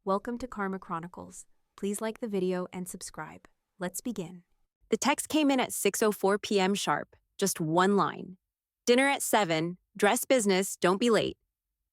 Welcome to Karma Chronicles. Please like the video and subscribe. Let's begin. The text came in at 6:04 p.m. sharp, just one line. Dinner at 7, dress business, don't be late.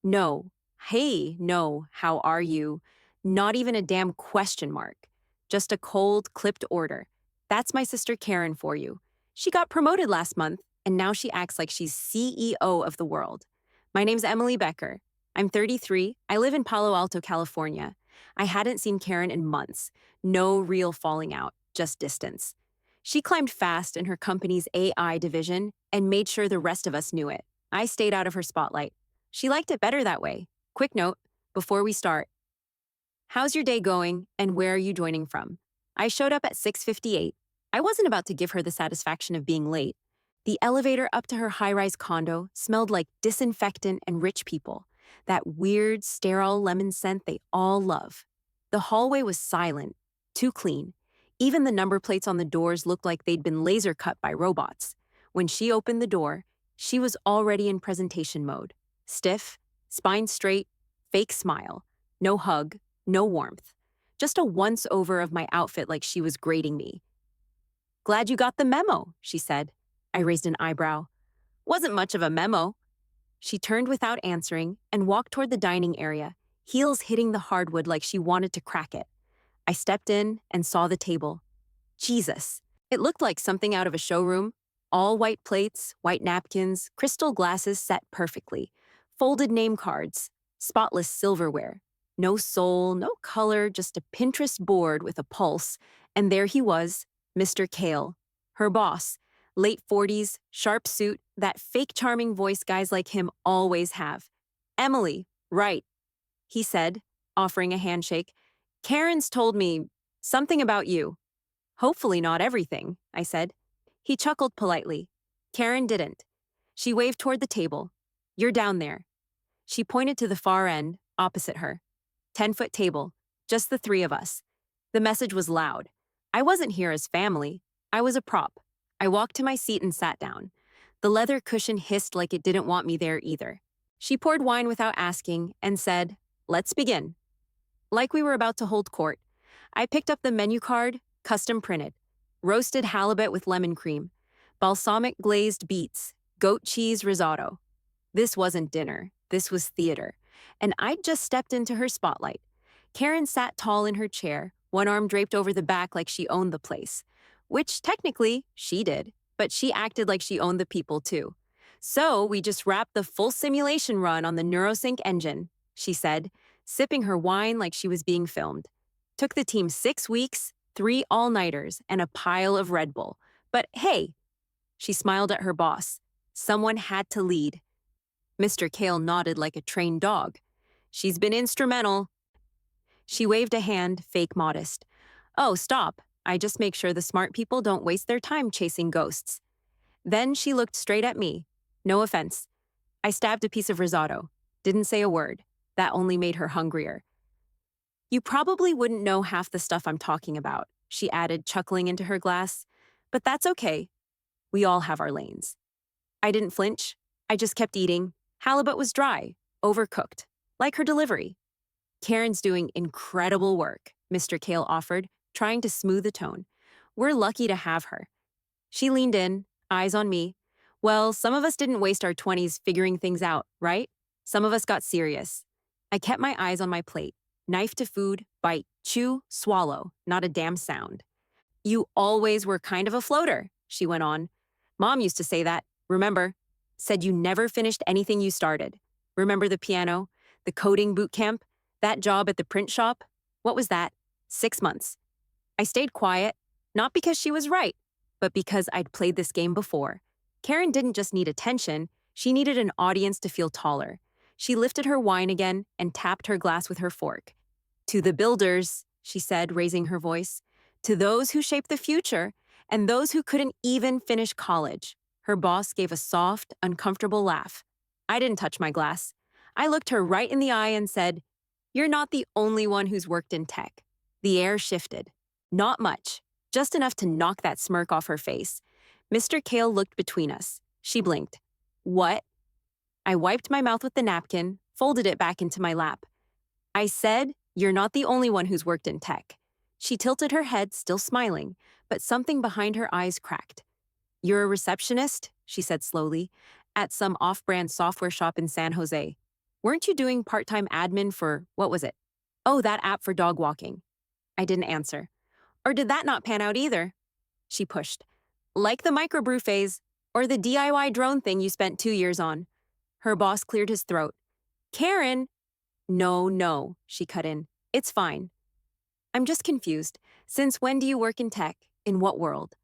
No. Hey, no, how are you? Not even a damn question mark. Just a cold, clipped order. That's my sister Karen for you. She got promoted last month, and now she acts like she's CEO of the world. My name's Emily Becker. I'm 33. I live in Palo Alto, California. I hadn't seen Karen in months. No real falling out, just distance. She climbed fast in her company's AI division and made sure the rest of us knew it. I stayed out of her spotlight. She liked it better that way. Quick note, before we start. How's your day going, and where are you joining from? I showed up at 6:58. I wasn't about to give her the satisfaction of being late. The elevator up to her high-rise condo smelled like disinfectant and rich people. That weird, sterile lemon scent they all love. The hallway was silent, too clean. Even the number plates on the doors looked like they'd been laser cut by robots. When she opened the door, she was already in presentation mode. Stiff, spine straight, fake smile. No hug, no warmth. Just a once-over of my outfit like she was grading me. "Glad you got the memo," she said. I raised an eyebrow. "Wasn't much of a memo." She turned without answering and walked toward the dining area, heels hitting the hardwood like she wanted to crack it. I stepped in and saw the table. Jesus, it looked like something out of a showroom. All white plates, white napkins, crystal glasses set perfectly, folded name cards, spotless silverware. No soul, no color, just a Pinterest board with a pulse. And there he was, Mr. Kale, her boss. Late 40s, sharp suit, that fake charming voice guys like him always have. "Emily, right," he said, offering a handshake. "Karen's told me something about you." "Hopefully not everything," I said. He chuckled politely. Karen didn't. She waved toward the table. "You're down there." She pointed to the far end, opposite her. 10-foot table, just the three of us. The message was loud. I wasn't here as family. I was a prop. I walked to my seat and sat down. The leather cushion hissed like it didn't want me there either. She poured wine without asking and said, "Let's begin." Like we were about to hold court, I picked up the menu card, custom printed. Roasted halibut with lemon cream, balsamic glazed beets, goat cheese risotto. This wasn't dinner, this was theater. And I'd just stepped into her spotlight. Karen sat tall in her chair, one arm draped over the back like she owned the place. Which technically, she did, but she acted like she owned the people too. "So we just wrapped the full simulation run on the NeuroSync engine," she said, sipping her wine like she was being filmed. "Took the team 6 weeks, 3 all-nighters, and a pile of Red Bull. But hey," she smiled at her boss, "someone had to lead." Mr. Kale nodded like a trained dog. "She's been instrumental." She waved a hand, fake modest. "Oh, stop. I just make sure the smart people don't waste their time chasing ghosts." Then she looked straight at me. No offense. I stabbed a piece of risotto. Didn't say a word. That only made her hungrier. "You probably wouldn't know half the stuff I'm talking about," she added, chuckling into her glass. "But that's okay. We all have our lanes." I didn't flinch. I just kept eating. Halibut was dry, overcooked, like her delivery. "Karen's doing incredible work," Mr. Kale offered, trying to smooth the tone. "We're lucky to have her." She leaned in, eyes on me. "Well, some of us didn't waste our 20s figuring things out, right? Some of us got serious." I kept my eyes on my plate. Knife to food, bite, chew, swallow, not a damn sound. "You always were kind of a floater," she went on. "Mom used to say that, remember? Said you never finished anything you started. Remember the piano, the coding boot camp, that job at the print shop? What was that? 6 months. I stayed quiet, not because she was right, but because I'd played this game before. Karen didn't just need attention, she needed an audience to feel taller. She lifted her wine again and tapped her glass with her fork. "To the builders," she said, raising her voice. "To those who shape the future, and those who couldn't even finish college." Her boss gave a soft, uncomfortable laugh. I didn't touch my glass. I looked her right in the eye and said, "You're not the only one who's worked in tech." The air shifted. Not much, just enough to knock that smirk off her face. Mr. Kale looked between us. She blinked. "What?" I wiped my mouth with the napkin, folded it back into my lap. "I said You're not the only one who's worked in tech. She tilted her head, still smiling, but something behind her eyes cracked. You're a receptionist, she said slowly, at some off-brand software shop in San Jose. Weren't you doing part-time admin for, what was it? Oh, that app for dog walking. I didn't answer. Or did that not pan out either? She pushed. Like the microbrew phase, or the DIY drone thing you spent 2 years on. Her boss cleared his throat. Karen! No, she cut in. It's fine. I'm just confused. Since when do you work in tech? In what world?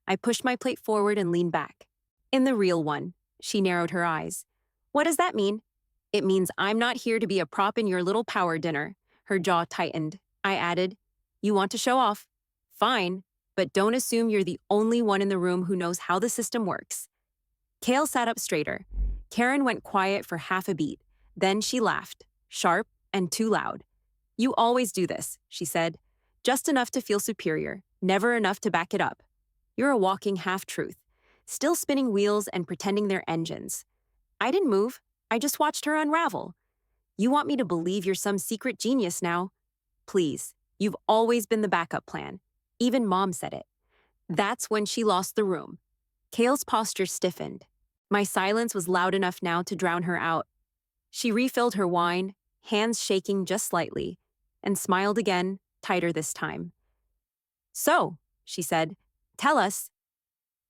I pushed my plate forward and leaned back. In the real one. She narrowed her eyes. What does that mean? It means I'm not here to be a prop in your little power dinner. Her jaw tightened. I added, You want to show off? Fine, but don't assume you're the only one in the room who knows how the system works. Kale sat up straighter. Karen went quiet for half a beat. Then she laughed, sharp and too loud. You always do this, she said. Just enough to feel superior, never enough to back it up. You're a walking half-truth, still spinning wheels and pretending they're engines. I didn't move. I just watched her unravel. You want me to believe you're some secret genius now? Please, you've always been the backup plan. Even Mom said it. That's when she lost the room. Kale's posture stiffened. My silence was loud enough now to drown her out. She refilled her wine, hands shaking just slightly, and smiled again, tighter this time. So, she said, tell us,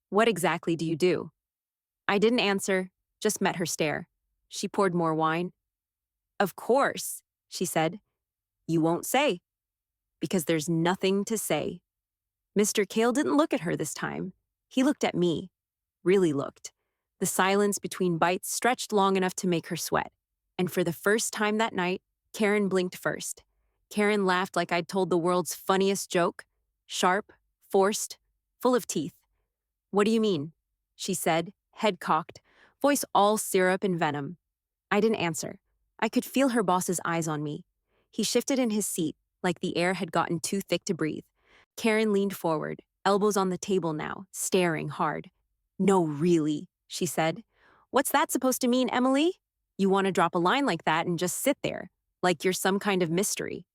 what exactly do you do? I didn't answer, just met her stare. She poured more wine. Of course, she said. You won't say. Because there's nothing to say. Mr. Kale didn't look at her this time. He looked at me. Really looked. The silence between bites stretched long enough to make her sweat. And for the first time that night, Karen blinked first. Karen laughed like I'd told the world's funniest joke. Sharp, forced, full of teeth. What do you mean? She said, head cocked, voice all syrup and venom. I didn't answer. I could feel her boss's eyes on me. He shifted in his seat, like the air had gotten too thick to breathe. Karen leaned forward, elbows on the table now, staring hard. No, really, she said. What's that supposed to mean, Emily? You want to drop a line like that and just sit there, like you're some kind of mystery.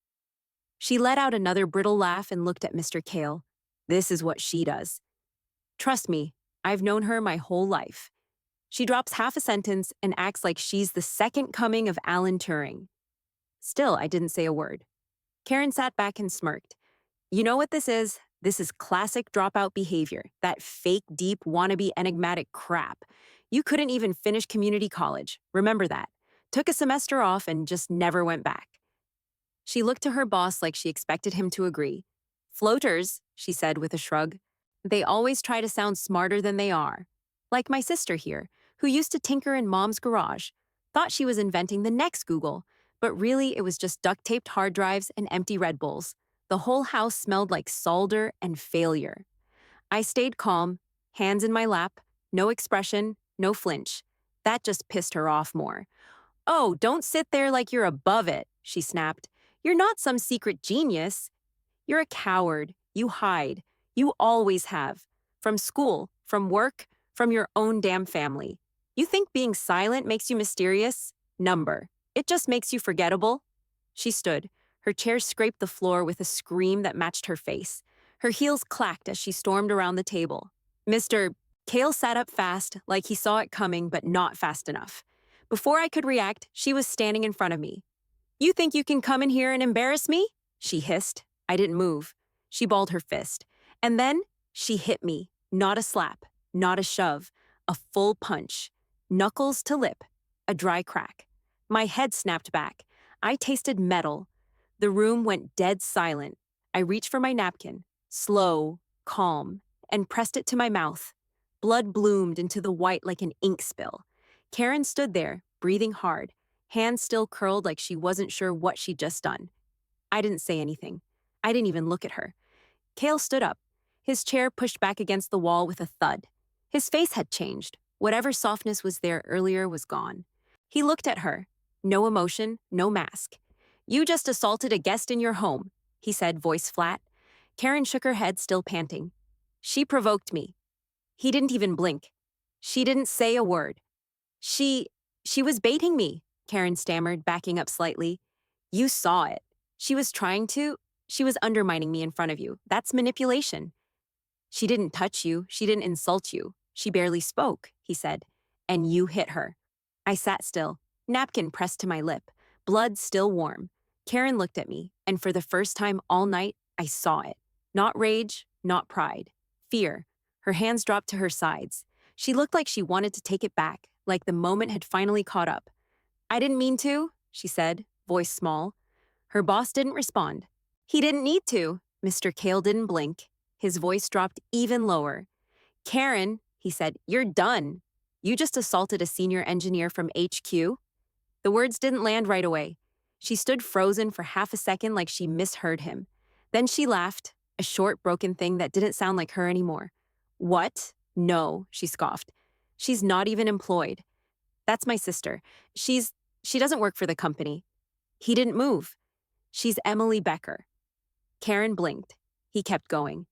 She let out another brittle laugh and looked at Mr. Kale. This is what she does. Trust me, I've known her my whole life. She drops half a sentence and acts like she's the second coming of Alan Turing. Still, I didn't say a word. Karen sat back and smirked. You know what this is? This is classic dropout behavior, that fake, deep, wannabe, enigmatic crap. You couldn't even finish community college. Remember that. Took a semester off and just never went back. She looked to her boss like she expected him to agree. Floaters, she said with a shrug. They always try to sound smarter than they are. Like my sister here, who used to tinker in Mom's garage. Thought she was inventing the next Google, but really it was just duct-taped hard drives and empty Red Bulls. The whole house smelled like solder and failure. I stayed calm, hands in my lap, no expression, no flinch. That just pissed her off more. Oh, don't sit there like you're above it, she snapped. You're not some secret genius. You're a coward. You hide. You always have. From school, from work, from your own damn family. You think being silent makes you mysterious? Number. It just makes you forgettable. She stood. Her chair scraped the floor with a scream that matched her face. Her heels clacked as she stormed around the table. Mr. Kale sat up fast, like he saw it coming, but not fast enough. Before I could react, she was standing in front of me. You think you can come in here and embarrass me? She hissed. I didn't move. She balled her fist. And then she hit me. Not a slap, not a shove, a full punch. Knuckles to lip, a dry crack. My head snapped back. I tasted metal. The room went dead silent. I reached for my napkin, slow, calm, and pressed it to my mouth. Blood bloomed into the white like an ink spill. Karen stood there, breathing hard, hands still curled like she wasn't sure what she'd just done. I didn't say anything. I didn't even look at her. Kale stood up. His chair pushed back against the wall with a thud. His face had changed. Whatever softness was there earlier was gone. He looked at her. No emotion, no mask. You just assaulted a guest in your home, he said, voice flat. Karen shook her head, still panting. She provoked me. He didn't even blink. She didn't say a word. She was baiting me, Karen stammered, backing up slightly. You saw it. She was trying to. She was undermining me in front of you. That's manipulation. She didn't touch you. She didn't insult you. She barely spoke, he said. And you hit her. I sat still, napkin pressed to my lip, blood still warm. Karen looked at me, and for the first time all night, I saw it. Not rage, not pride. Fear. Her hands dropped to her sides. She looked like she wanted to take it back, like the moment had finally caught up. I didn't mean to, she said, voice small. Her boss didn't respond. He didn't need to. Mr. Kale didn't blink. His voice dropped even lower. Karen, he said, you're done. You just assaulted a senior engineer from HQ. The words didn't land right away. She stood frozen for half a second like she misheard him. Then she laughed, a short, broken thing that didn't sound like her anymore. What? No, she scoffed. She's not even employed. That's my sister. She doesn't work for the company. He didn't move. She's Emily Becker. Karen blinked. He kept going.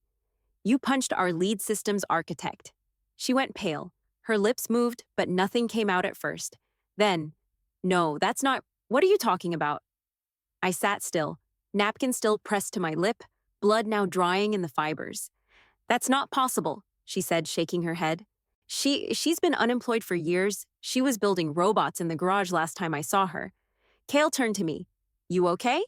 You punched our lead systems architect. She went pale. Her lips moved, but nothing came out at first. Then, no, that's not, what are you talking about? I sat still, napkin still pressed to my lip, blood now drying in the fibers. That's not possible, she said, shaking her head. She's been unemployed for years. She was building robots in the garage last time I saw her. Kale turned to me. You okay?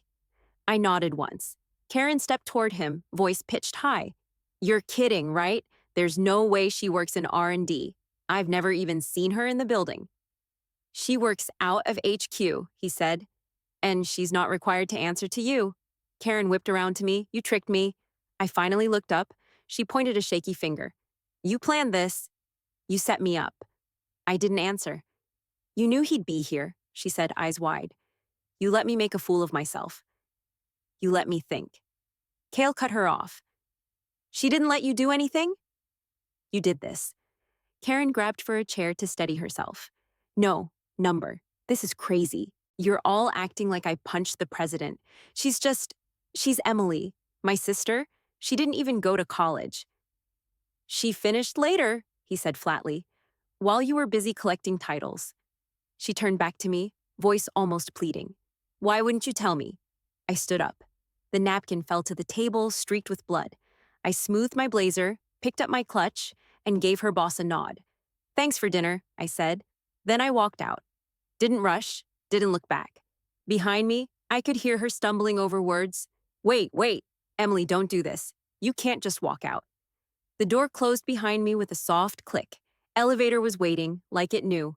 I nodded once. Karen stepped toward him, voice pitched high. You're kidding, right? There's no way she works in R&D. I've never even seen her in the building. She works out of HQ, he said. And she's not required to answer to you. Karen whipped around to me. You tricked me. I finally looked up. She pointed a shaky finger. You planned this. You set me up. I didn't answer. You knew he'd be here, she said, eyes wide. You let me make a fool of myself. You let me think. Kale cut her off. She didn't let you do anything? You did this. Karen grabbed for a chair to steady herself. No, number. This is crazy. You're all acting like I punched the president. She's Emily, my sister. She didn't even go to college. She finished later, he said flatly, while you were busy collecting titles. She turned back to me, voice almost pleading. Why wouldn't you tell me? I stood up. The napkin fell to the table, streaked with blood. I smoothed my blazer, picked up my clutch, and gave her boss a nod. Thanks for dinner, I said. Then I walked out. Didn't rush, didn't look back. Behind me, I could hear her stumbling over words. Wait, Emily, don't do this. You can't just walk out. The door closed behind me with a soft click. Elevator was waiting, like it knew.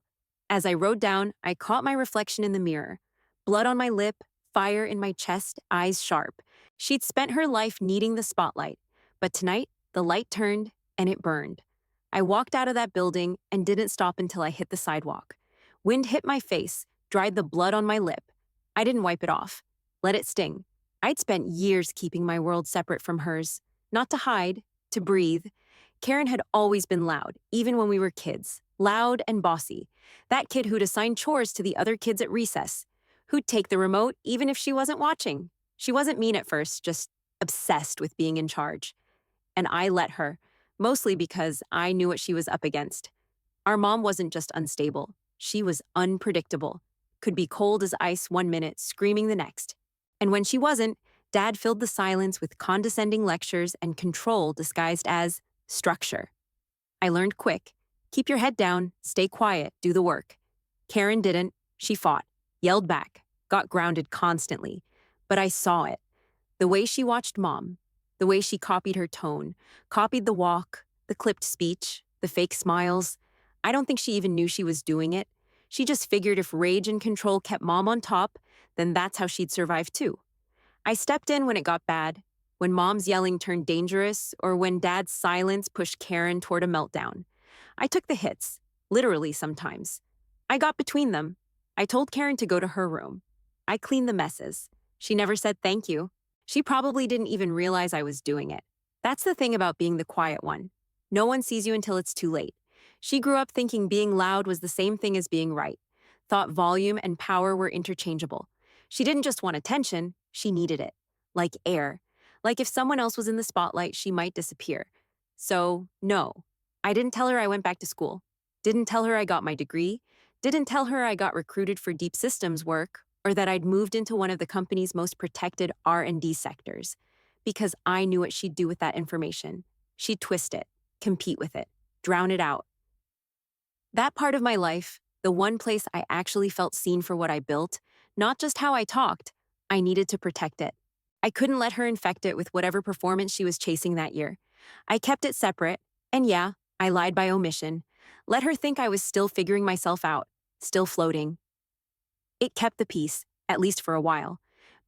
As I rode down, I caught my reflection in the mirror. Blood on my lip, fire in my chest, eyes sharp. She'd spent her life needing the spotlight. But tonight, the light turned, and it burned. I walked out of that building and didn't stop until I hit the sidewalk. Wind hit my face, dried the blood on my lip. I didn't wipe it off. Let it sting. I'd spent years keeping my world separate from hers. Not to hide, to breathe. Karen had always been loud, even when we were kids. Loud and bossy. That kid who'd assign chores to the other kids at recess. Who'd take the remote even if she wasn't watching. She wasn't mean at first, just obsessed with being in charge. And I let her, mostly because I knew what she was up against. Our mom wasn't just unstable. She was unpredictable. Could be cold as ice one minute, screaming the next. And when she wasn't, Dad filled the silence with condescending lectures and control disguised as structure. I learned quick. Keep your head down, stay quiet, do the work. Karen didn't. She fought, yelled back, got grounded constantly. But I saw it. The way she watched Mom, the way she copied her tone, copied the walk, the clipped speech, the fake smiles. I don't think she even knew she was doing it. She just figured if rage and control kept Mom on top, then that's how she'd survive too. I stepped in when it got bad, when Mom's yelling turned dangerous, or when Dad's silence pushed Karen toward a meltdown. I took the hits, literally sometimes. I got between them. I told Karen to go to her room. I cleaned the messes. She never said thank you. She probably didn't even realize I was doing it. That's the thing about being the quiet one. No one sees you until it's too late. She grew up thinking being loud was the same thing as being right. Thought volume and power were interchangeable. She didn't just want attention, she needed it. Like air. Like if someone else was in the spotlight, she might disappear. So, no. I didn't tell her I went back to school. Didn't tell her I got my degree. Didn't tell her I got recruited for deep systems work or that I'd moved into one of the company's most protected R&D sectors, because I knew what she'd do with that information. She'd twist it, compete with it, drown it out. That part of my life, the one place I actually felt seen for what I built, not just how I talked, I needed to protect it. I couldn't let her infect it with whatever performance she was chasing that year. I kept it separate, and yeah, I lied by omission. Let her think I was still figuring myself out, still floating. It kept the peace, at least for a while.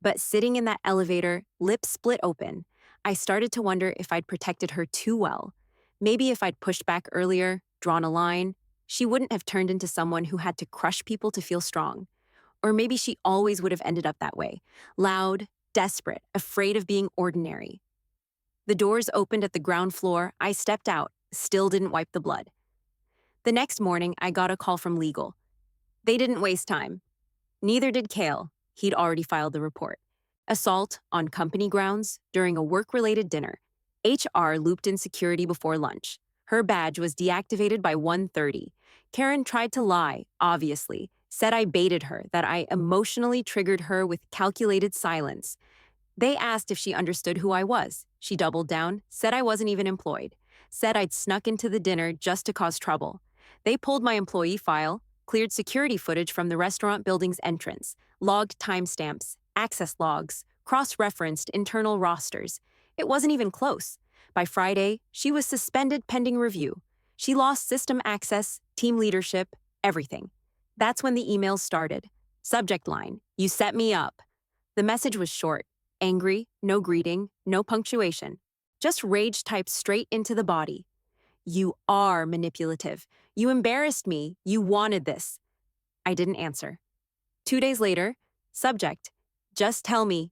But sitting in that elevator, lips split open, I started to wonder if I'd protected her too well. Maybe if I'd pushed back earlier, drawn a line, she wouldn't have turned into someone who had to crush people to feel strong. Or maybe she always would have ended up that way, loud, desperate, afraid of being ordinary. The doors opened at the ground floor. I stepped out, still didn't wipe the blood. The next morning, I got a call from legal. They didn't waste time. Neither did Cale. He'd already filed the report. Assault on company grounds during a work-related dinner. HR looped in security before lunch. Her badge was deactivated by 1:30. Karen tried to lie, obviously, said I baited her, that I emotionally triggered her with calculated silence. They asked if she understood who I was. She doubled down, said I wasn't even employed, said I'd snuck into the dinner just to cause trouble. They pulled my employee file, cleared security footage from the restaurant building's entrance, logged timestamps, access logs, cross-referenced internal rosters. It wasn't even close. By Friday, she was suspended pending review. She lost system access, team leadership, everything. That's when the emails started. Subject line, "You set me up." The message was short, angry, no greeting, no punctuation. Just rage typed straight into the body. "You are manipulative. You embarrassed me. You wanted this." I didn't answer. 2 days later, subject, "Just tell me."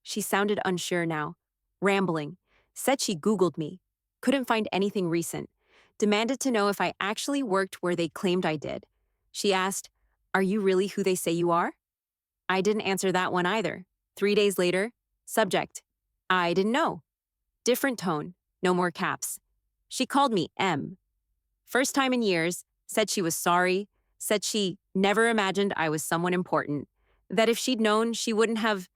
She sounded unsure now, rambling, said she Googled me, couldn't find anything recent, demanded to know if I actually worked where they claimed I did. She asked, "Are you really who they say you are?" I didn't answer that one either. 3 days later, subject, "I didn't know." Different tone, no more caps. She called me M. First time in years, said she was sorry, said she never imagined I was someone important, that if she'd known, she wouldn't have.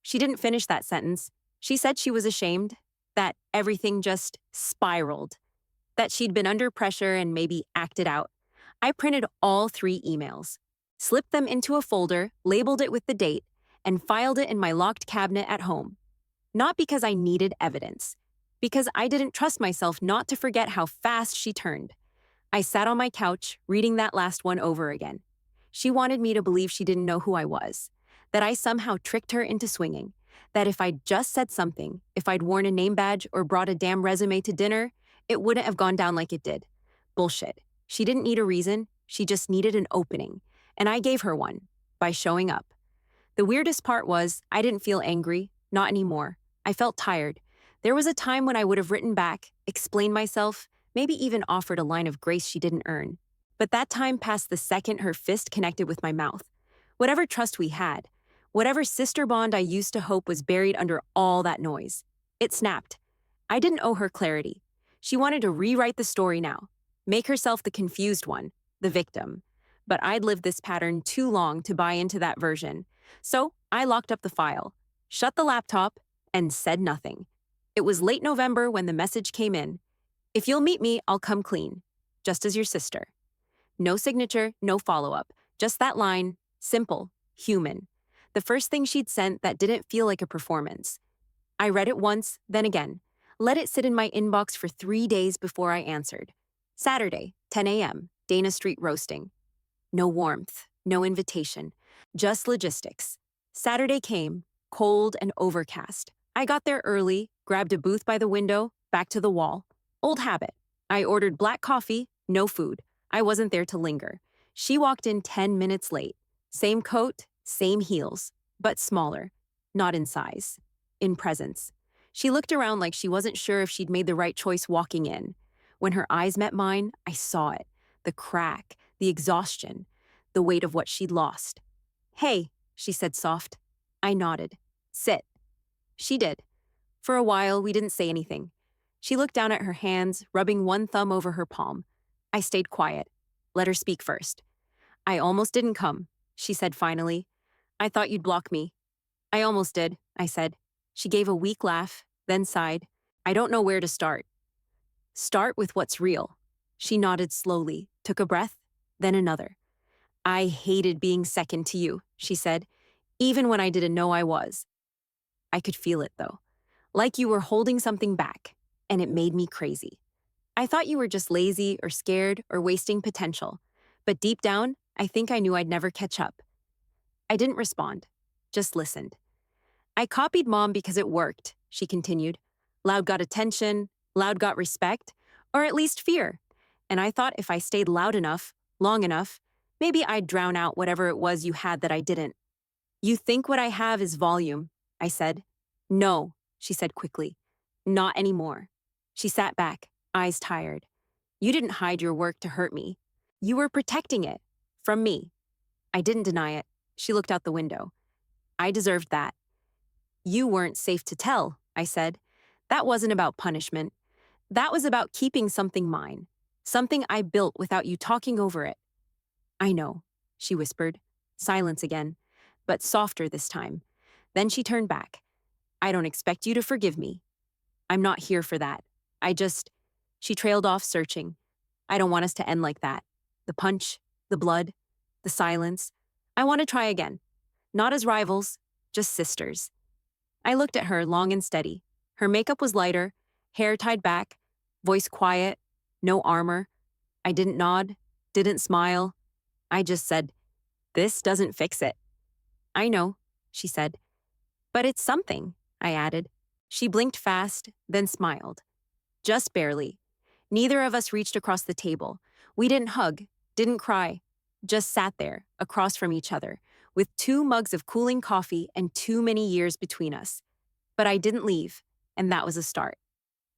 She didn't finish that sentence. She said she was ashamed, that everything just spiraled, that she'd been under pressure and maybe acted out. I printed all 3 emails, slipped them into a folder, labeled it with the date, and filed it in my locked cabinet at home. Not because I needed evidence, because I didn't trust myself not to forget how fast she turned. I sat on my couch, reading that last one over again. She wanted me to believe she didn't know who I was, that I somehow tricked her into swinging, that if I'd just said something, if I'd worn a name badge or brought a damn resume to dinner, it wouldn't have gone down like it did. Bullshit. She didn't need a reason, she just needed an opening, and I gave her one, by showing up. The weirdest part was, I didn't feel angry, not anymore. I felt tired. There was a time when I would have written back, explained myself, maybe even offered a line of grace she didn't earn. But that time passed the second her fist connected with my mouth. Whatever trust we had, whatever sister bond I used to hope was buried under all that noise, it snapped. I didn't owe her clarity. She wanted to rewrite the story now, make herself the confused one, the victim. But I'd lived this pattern too long to buy into that version. So I locked up the file, shut the laptop, and said nothing. It was late November when the message came in. "If you'll meet me, I'll come clean, just as your sister." No signature, no follow-up, just that line, simple, human. The first thing she'd sent that didn't feel like a performance. I read it once, then again. Let it sit in my inbox for 3 days before I answered. Saturday, 10 a.m., Dana Street roasting. No warmth, no invitation, just logistics. Saturday came, cold and overcast. I got there early, grabbed a booth by the window, back to the wall. Old habit. I ordered black coffee, no food. I wasn't there to linger. She walked in 10 minutes late. Same coat, same heels, but smaller. Not in size. In presence. She looked around like she wasn't sure if she'd made the right choice walking in. When her eyes met mine, I saw it. The crack, the exhaustion, the weight of what she'd lost. "Hey," she said soft. I nodded. "Sit." She did. For a while, we didn't say anything. She looked down at her hands, rubbing one thumb over her palm. I stayed quiet. Let her speak first. "I almost didn't come," she said finally. I thought you'd block me. I almost did, I said. She gave a weak laugh, then sighed. I don't know where to start. Start with what's real. She nodded slowly, took a breath, then another. I hated being second to you, she said, even when I didn't know I was. I could feel it, though. Like you were holding something back, and it made me crazy. I thought you were just lazy or scared or wasting potential, but deep down, I think I knew I'd never catch up. I didn't respond, just listened. I copied Mom because it worked, she continued. Loud got attention, loud got respect, or at least fear. And I thought if I stayed loud enough, long enough, maybe I'd drown out whatever it was you had that I didn't. You think what I have is volume, I said. No, she said quickly. Not anymore. She sat back, eyes tired. You didn't hide your work to hurt me. You were protecting it. From me. I didn't deny it. She looked out the window. I deserved that. You weren't safe to tell, I said. That wasn't about punishment. That was about keeping something mine. Something I built without you talking over it. I know, she whispered. Silence again, but softer this time. Then she turned back. I don't expect you to forgive me. I'm not here for that. She trailed off, searching. I don't want us to end like that. The punch, the blood, the silence. I want to try again. Not as rivals, just sisters. I looked at her long and steady. Her makeup was lighter, hair tied back, voice quiet, no armor. I didn't nod, didn't smile. I just said, this doesn't fix it. I know, she said. But it's something, I added. She blinked fast, then smiled. Just barely. Neither of us reached across the table. We didn't hug, didn't cry, just sat there, across from each other, with 2 mugs of cooling coffee and too many years between us. But I didn't leave, and that was a start.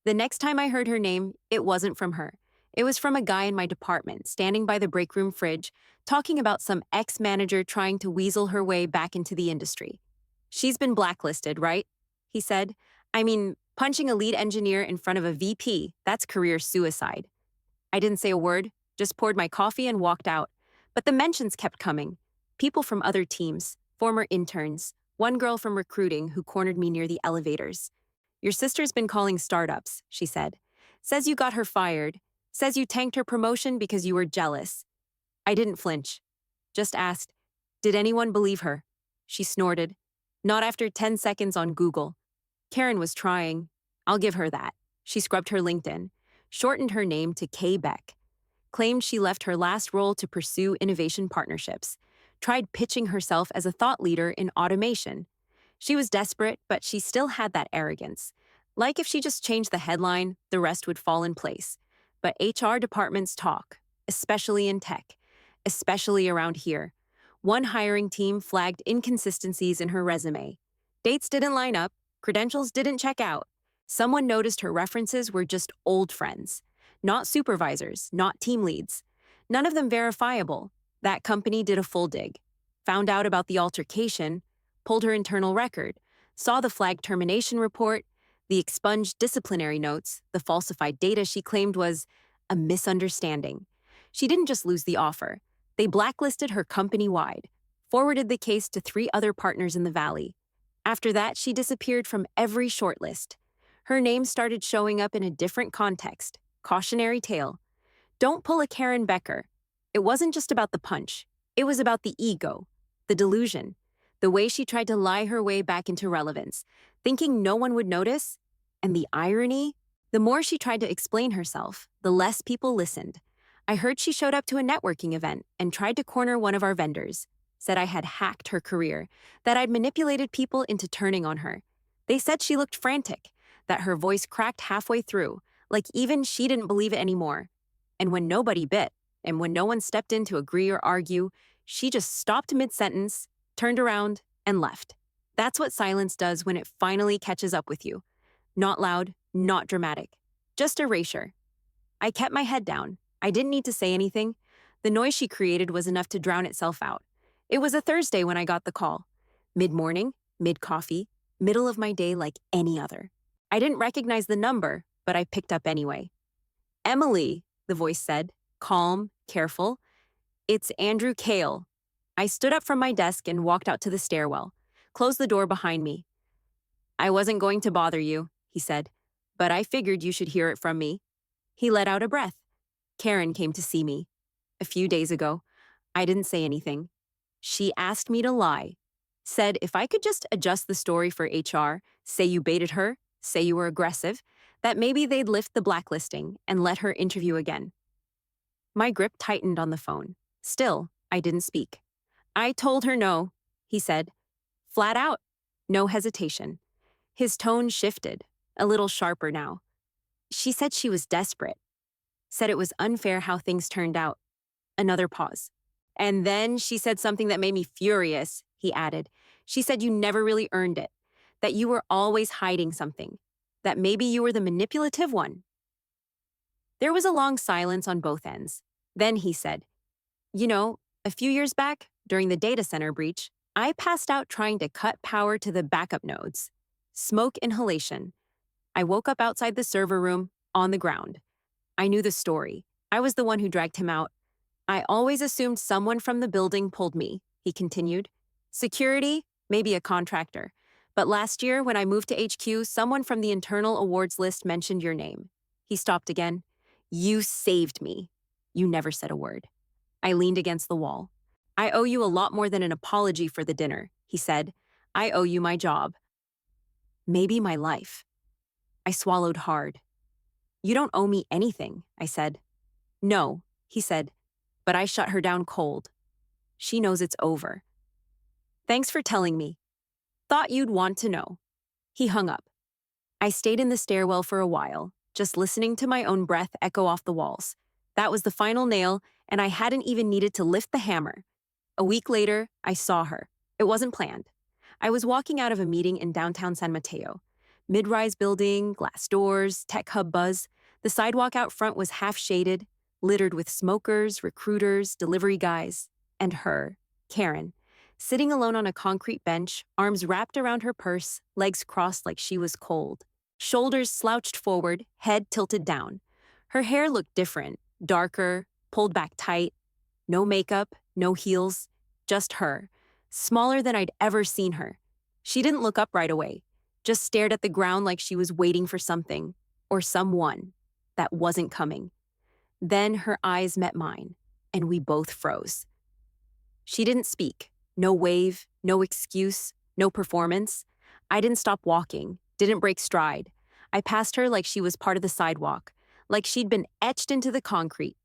The next time I heard her name, it wasn't from her. It was from a guy in my department, standing by the break room fridge, talking about some ex-manager trying to weasel her way back into the industry. She's been blacklisted, right? He said. I mean, punching a lead engineer in front of a VP, that's career suicide. I didn't say a word, just poured my coffee and walked out. But the mentions kept coming. People from other teams, former interns, one girl from recruiting who cornered me near the elevators. Your sister's been calling startups, she said. Says you got her fired. Says you tanked her promotion because you were jealous. I didn't flinch. Just asked, did anyone believe her? She snorted. Not after 10 seconds on Google. Karen was trying. I'll give her that. She scrubbed her LinkedIn, shortened her name to Kay Beck, claimed she left her last role to pursue innovation partnerships, tried pitching herself as a thought leader in automation. She was desperate, but she still had that arrogance. Like if she just changed the headline, the rest would fall in place. But HR departments talk, especially in tech, especially around here. One hiring team flagged inconsistencies in her resume. Dates didn't line up, credentials didn't check out. Someone noticed her references were just old friends, not supervisors, not team leads. None of them verifiable. That company did a full dig, found out about the altercation, pulled her internal record, saw the flagged termination report, the expunged disciplinary notes, the falsified data she claimed was a misunderstanding. She didn't just lose the offer. They blacklisted her company-wide, forwarded the case to 3 other partners in the Valley. After that, she disappeared from every shortlist. Her name started showing up in a different context. Cautionary tale. Don't pull a Karen Becker. It wasn't just about the punch. It was about the ego, the delusion, the way she tried to lie her way back into relevance, thinking no one would notice. And the irony? The more she tried to explain herself, the less people listened. I heard she showed up to a networking event and tried to corner one of our vendors, said I had hacked her career, that I'd manipulated people into turning on her. They said she looked frantic, that her voice cracked halfway through, like even she didn't believe it anymore. And when nobody bit, and when no one stepped in to agree or argue, she just stopped mid-sentence, turned around, and left. That's what silence does when it finally catches up with you. Not loud, not dramatic, just erasure. I kept my head down. I didn't need to say anything. The noise she created was enough to drown itself out. It was a Thursday when I got the call. Mid-morning, mid-coffee, middle of my day like any other. I didn't recognize the number, but I picked up anyway. Emily, the voice said, calm, careful. It's Andrew Kale. I stood up from my desk and walked out to the stairwell, closed the door behind me. I wasn't going to bother you, he said, but I figured you should hear it from me. He let out a breath. Karen came to see me. A few days ago, I didn't say anything. She asked me to lie. Said if I could just adjust the story for HR, say you baited her, say you were aggressive, that maybe they'd lift the blacklisting and let her interview again. My grip tightened on the phone. Still, I didn't speak. I told her no, he said. Flat out. No hesitation. His tone shifted, a little sharper now. She said she was desperate. Said it was unfair how things turned out. Another pause. And then she said something that made me furious, he added. She said you never really earned it, that you were always hiding something, that maybe you were the manipulative one. There was a long silence on both ends. Then he said, you know, a few years back, during the data center breach, I passed out trying to cut power to the backup nodes. Smoke inhalation. I woke up outside the server room, on the ground. I knew the story. I was the one who dragged him out. I always assumed someone from the building pulled me, he continued. Security, maybe a contractor. But last year, when I moved to HQ, someone from the internal awards list mentioned your name. He stopped again. You saved me. You never said a word. I leaned against the wall. I owe you a lot more than an apology for the dinner, he said. I owe you my job. Maybe my life. I swallowed hard. You don't owe me anything, I said. No, he said, but I shut her down cold. She knows it's over. Thanks for telling me. Thought you'd want to know. He hung up. I stayed in the stairwell for a while, just listening to my own breath echo off the walls. That was the final nail, and I hadn't even needed to lift the hammer. A week later, I saw her. It wasn't planned. I was walking out of a meeting in downtown San Mateo. Mid-rise building, glass doors, tech hub buzz. The sidewalk out front was half-shaded, littered with smokers, recruiters, delivery guys, and her, Karen, sitting alone on a concrete bench, arms wrapped around her purse, legs crossed like she was cold. Shoulders slouched forward, head tilted down. Her hair looked different, darker, pulled back tight. No makeup, no heels, just her, smaller than I'd ever seen her. She didn't look up right away, just stared at the ground like she was waiting for something, or someone, that wasn't coming. Then her eyes met mine, and we both froze. She didn't speak. No wave, no excuse, no performance. I didn't stop walking, didn't break stride. I passed her like she was part of the sidewalk, like she'd been etched into the concrete.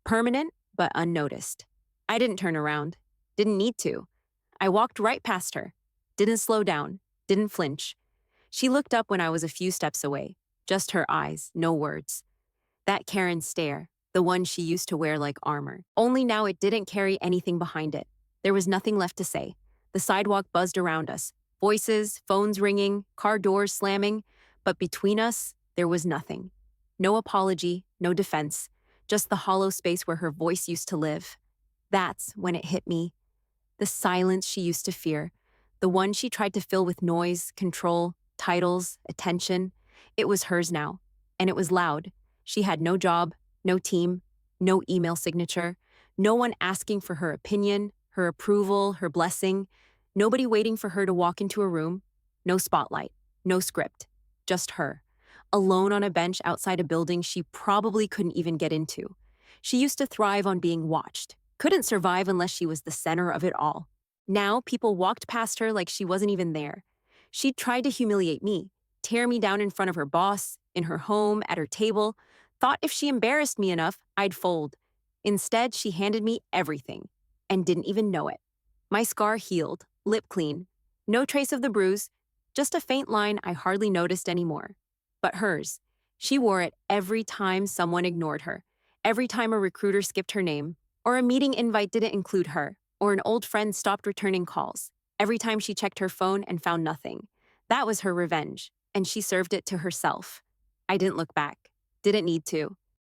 Permanent, but unnoticed. I didn't turn around. Didn't need to. I walked right past her. Didn't slow down. Didn't flinch. She looked up when I was a few steps away. Just her eyes, no words. That Karen stare, the one she used to wear like armor. Only now it didn't carry anything behind it. There was nothing left to say. The sidewalk buzzed around us. Voices, phones ringing, car doors slamming. But between us, there was nothing. No apology, no defense. Just the hollow space where her voice used to live. That's when it hit me. The silence she used to fear. The one she tried to fill with noise, control, titles, attention. It was hers now. And it was loud. She had no job, no team, no email signature. No one asking for her opinion, her approval, her blessing. Nobody waiting for her to walk into a room. No spotlight, no script. Just her. Alone on a bench outside a building she probably couldn't even get into. She used to thrive on being watched. Couldn't survive unless she was the center of it all. Now, people walked past her like she wasn't even there. She'd tried to humiliate me, tear me down in front of her boss, in her home, at her table, thought if she embarrassed me enough, I'd fold. Instead, she handed me everything, and didn't even know it. My scar healed, lip clean. No trace of the bruise, just a faint line I hardly noticed anymore. But hers, she wore it every time someone ignored her, every time a recruiter skipped her name, or a meeting invite didn't include her, or an old friend stopped returning calls, every time she checked her phone and found nothing. That was her revenge, and she served it to herself. I didn't look back, didn't need to.